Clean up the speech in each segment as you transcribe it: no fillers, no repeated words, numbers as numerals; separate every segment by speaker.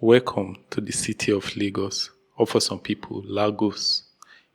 Speaker 1: Welcome to the city of Lagos, or for some people, Lagos.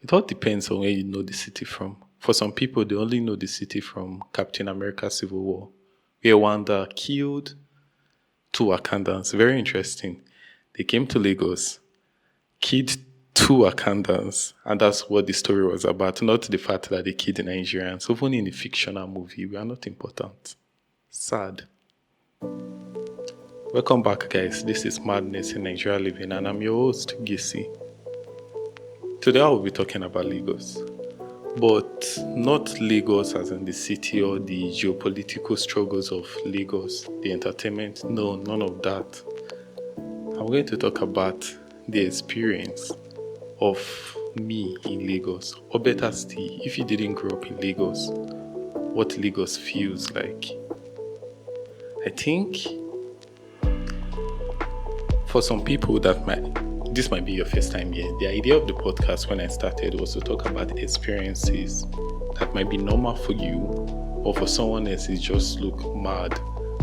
Speaker 1: It all depends on where you know the city from. For some people, they only know the city from Captain America Civil War, where Wanda killed two Wakandans. Very interesting. They came to Lagos, killed two Wakandans, and that's what the story was about, not the fact that they killed the Nigerians. Even in the fictional movie, we are not important. Sad. Welcome back, guys. This is Madness in Nigeria Living, and I'm your host, Gisi. Today I will be talking about Lagos, but not Lagos as in the city or the geopolitical struggles of Lagos, the entertainment. No, none of that. I'm going to talk about the experience of me in Lagos, or better still, if you didn't grow up in Lagos, what Lagos feels like. I think for some people this might be your first time here. The idea of the podcast when I started was to talk about experiences that might be normal for you, or for someone else it just look mad.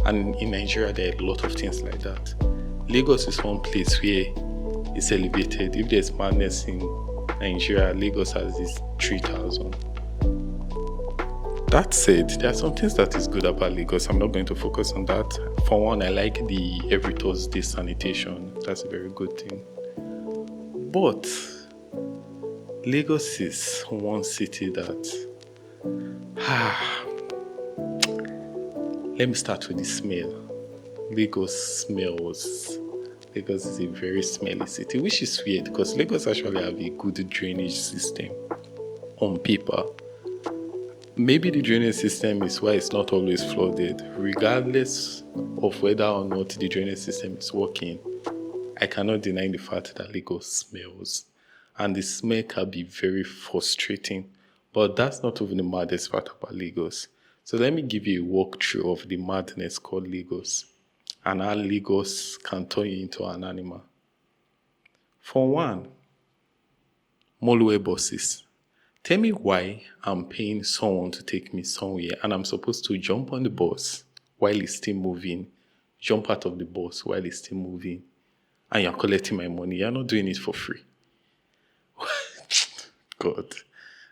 Speaker 1: And in Nigeria there are a lot of things like that. Lagos is one place where it's elevated. If there's madness in Nigeria, Lagos has this 3,000. That said, there are some things that is good about Lagos. I'm not going to focus on that. For one, I like the every Thursday sanitation. That's a very good thing. But Lagos is one city that... Let me start with the smell. Lagos smells. Lagos is a very smelly city, which is weird because Lagos actually have a good drainage system on paper. Maybe the drainage system is why it's not always flooded. Regardless of whether or not the drainage system is working, I cannot deny the fact that Lagos smells. And the smell can be very frustrating. But that's not even the maddest part about Lagos. So let me give you a walkthrough of the madness called Lagos, and how Lagos can turn you into an animal. For one, motorway buses. Tell me why I'm paying someone to take me somewhere and I'm supposed to jump on the bus while it's still moving, jump out of the bus while it's still moving, and you're collecting my money. You're not doing it for free. God,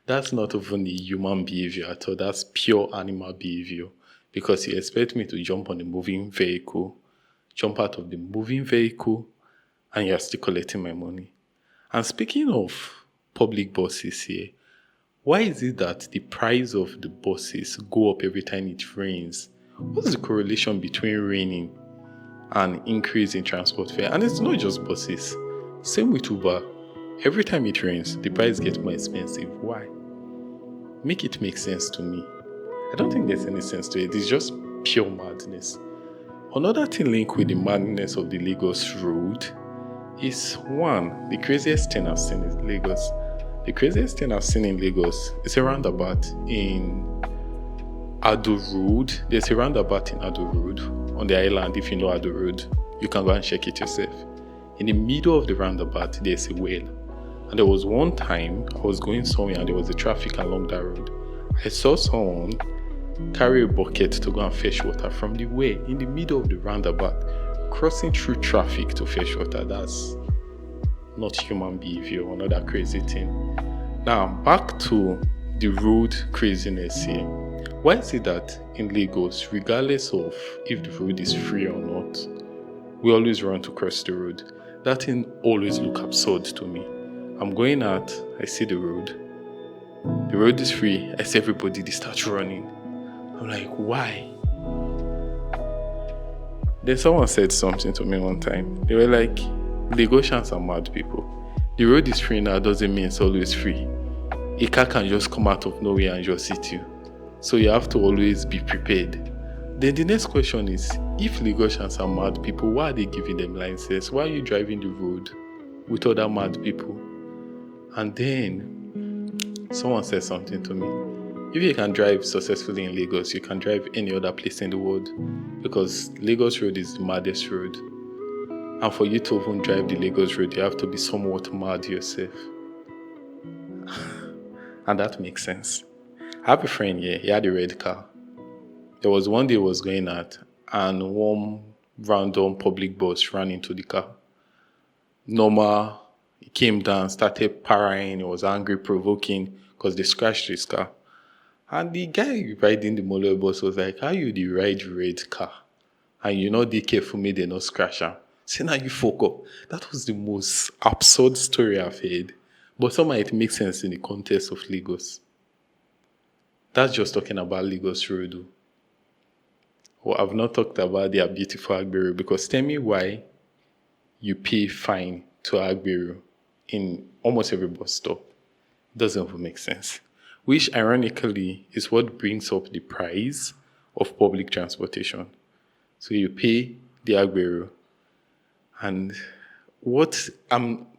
Speaker 1: that's not even a human behavior at all. That's pure animal behavior, because you expect me to jump on a moving vehicle, jump out of the moving vehicle, and you're still collecting my money. And speaking of public buses here, why is it that the price of the buses go up every time it rains? What's the correlation between raining and increase in transport fare? And it's not just buses. Same with Uber. Every time it rains, the price gets more expensive. Why? Make it make sense to me. I don't think there's any sense to it. It's just pure madness. Another thing linked with the madness of the Lagos road is one, the craziest thing I've seen in Lagos. The craziest thing I've seen in Lagos is a roundabout in Ado Road. There's a roundabout in Ado Road on the island. If you know Ado Road, you can go and check it yourself. In the middle of the roundabout, there's a well. And there was one time I was going somewhere and there was a traffic along that road. I saw someone carry a bucket to go and fetch water from the well in the middle of the roundabout, crossing through traffic to fetch water. That's not human behavior, another crazy thing. Now, back to the road craziness here. Why is it that in Lagos, regardless of if the road is free or not, we always run to cross the road? That thing always looks absurd to me. I'm going out, I see the road is free, I see everybody, they start running. I'm like, why? Then someone said something to me one time. They were like, Lagosians are mad people. The road is free now doesn't mean it's always free. A car can just come out of nowhere and just hit you. So you have to always be prepared. Then the next question is, if Lagosians are mad people, why are they giving them licenses? Why are you driving the road with other mad people? And then someone said something to me. If you can drive successfully in Lagos, you can drive any other place in the world, because Lagos road is the maddest road. And for you to even drive the Lagos road, you have to be somewhat mad yourself. And that makes sense. I have a friend here, he had a red car. There was one day he was going out, and one random public bus ran into the car. Normal. He came down, started parrying. He was angry, provoking because they scratched his car. And the guy riding the mole bus was like, how you the ride red car? And you know, they careful me, they no scratch am. Say now you fuck up. That was the most absurd story I've heard. But somehow it makes sense in the context of Lagos. That's just talking about Lagos Road. Oh. Well, I've not talked about their beautiful Agbero because tell me why you pay fine to Agbero in almost every bus stop. Doesn't even make sense. Which ironically is what brings up the price of public transportation. So you pay the Agbero, and what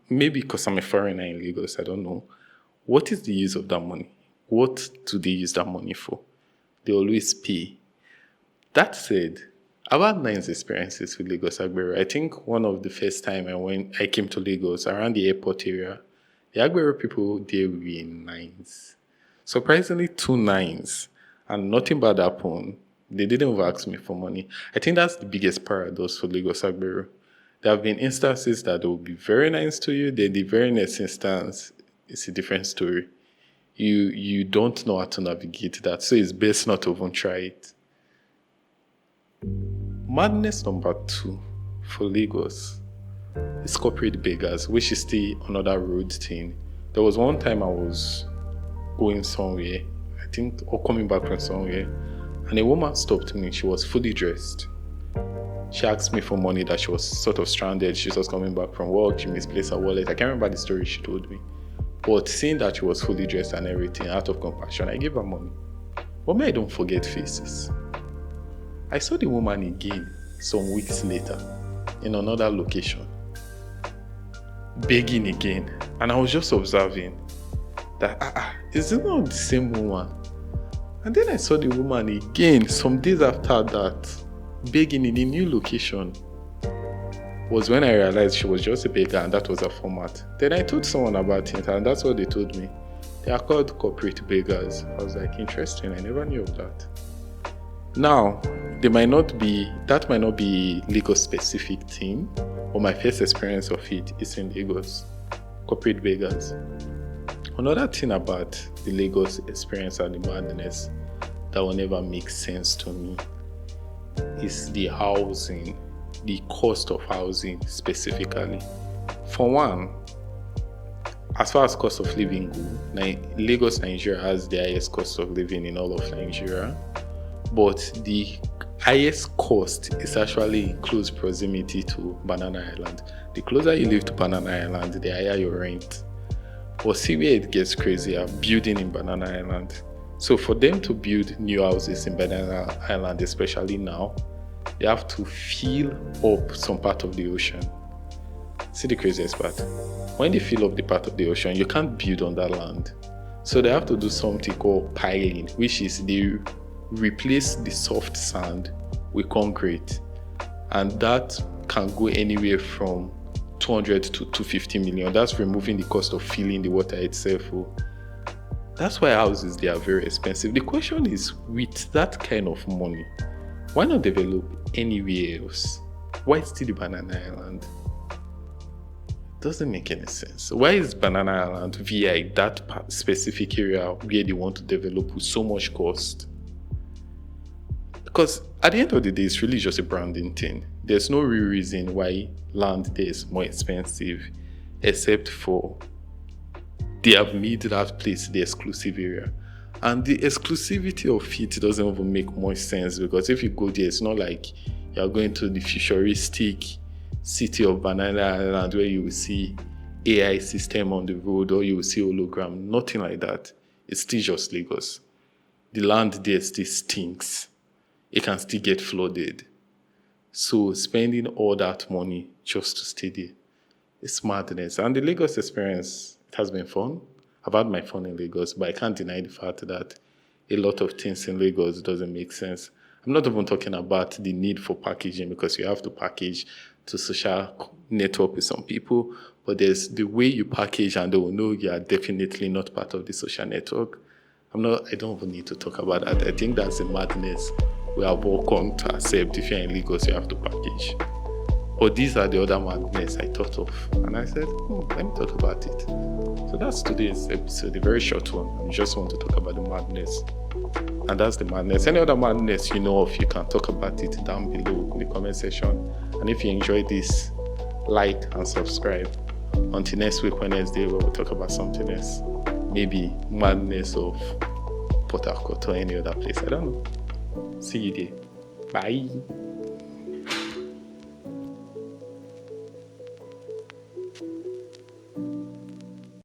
Speaker 1: maybe because I'm a foreigner in Lagos, I don't know. What is the use of that money? What do they use that money for? They always pay. That said, I've had nice experiences with Lagos Agbero. I think one of the first time I came to Lagos around the airport area, the Agbero people they were nice. Surprisingly, 2 nines, and nothing bad happened. They didn't even ask me for money. I think that's the biggest paradox for Lagos Agbero. There have been instances that they will be very nice to you, then the very next instance is a different story. You don't know how to navigate that, so it's best not to even try it. Madness number 2 for Lagos is corporate beggars, which is still another road thing. There was one time I was going somewhere, I think, or coming back from somewhere, and a woman stopped me. She was fully dressed. She asked me for money that she was sort of stranded. She was coming back from work. She misplaced her wallet. I can't remember the story she told me. But seeing that she was fully dressed and everything, out of compassion, I gave her money. But may I don't forget faces. I saw the woman again some weeks later in another location, begging again. And I was just observing that, is it not the same woman? And then I saw the woman again some days after that, begging in a new location. Was when I realized she was just a beggar and that was her format. Then I told someone about it and that's what they told me. They are called corporate beggars. I was like, interesting, I never knew of that. Now, that might not be Lagos specific thing, but my first experience of it is in Lagos. Corporate beggars. Another thing about the Lagos experience and the madness that will never make sense to me is the housing, the cost of housing specifically. For one, as far as cost of living go, Lagos, Nigeria has the highest cost of living in all of Nigeria, but the highest cost is actually in close proximity to Banana Island. The closer you live to Banana Island, the higher your rent. But see where it gets crazier, building in Banana Island. So for them to build new houses in Banana Island, especially now, they have to fill up some part of the ocean. See the craziest part? When they fill up the part of the ocean, you can't build on that land. So they have to do something called piling, which is they replace the soft sand with concrete. And that can go anywhere from 200 to 250 million. That's removing the cost of filling the water itself. That's why houses, they are very expensive. The question is, with that kind of money, why not develop anywhere else? Why still the Banana Island? Doesn't make any sense. Why is Banana Island via that specific area where they want to develop with so much cost? Because at the end of the day, it's really just a branding thing. There's no real reason why land there is more expensive, except for they have made that place the exclusive area. And the exclusivity of it doesn't even make much sense, because if you go there, it's not like you're going to the futuristic city of Banana Island where you will see AI system on the road or you will see hologram. Nothing like that. It's still just Lagos. The land there still stinks. It can still get flooded. So spending all that money just to stay there, it's madness. And the Lagos experience, it has been fun. I've had my fun in Lagos, but I can't deny the fact that a lot of things in Lagos doesn't make sense. I'm not even talking about the need for packaging, because you have to package to social network with some people, but there's the way you package and they will know you are definitely not part of the social network. I don't even need to talk about that. I think that's a madness we have all come to accept. If you're in Lagos, you have to package. Or these are the other madness I thought of. And I said, let me talk about it. So that's today's episode, a very short one. I just want to talk about the madness. And that's the madness. Any other madness you know of, you can talk about it down below in the comment section. And if you enjoyed this, like and subscribe. Until next week, Wednesday, where we'll talk about something else. Maybe madness of Port Harcourt or any other place. I don't know. See you there. Bye.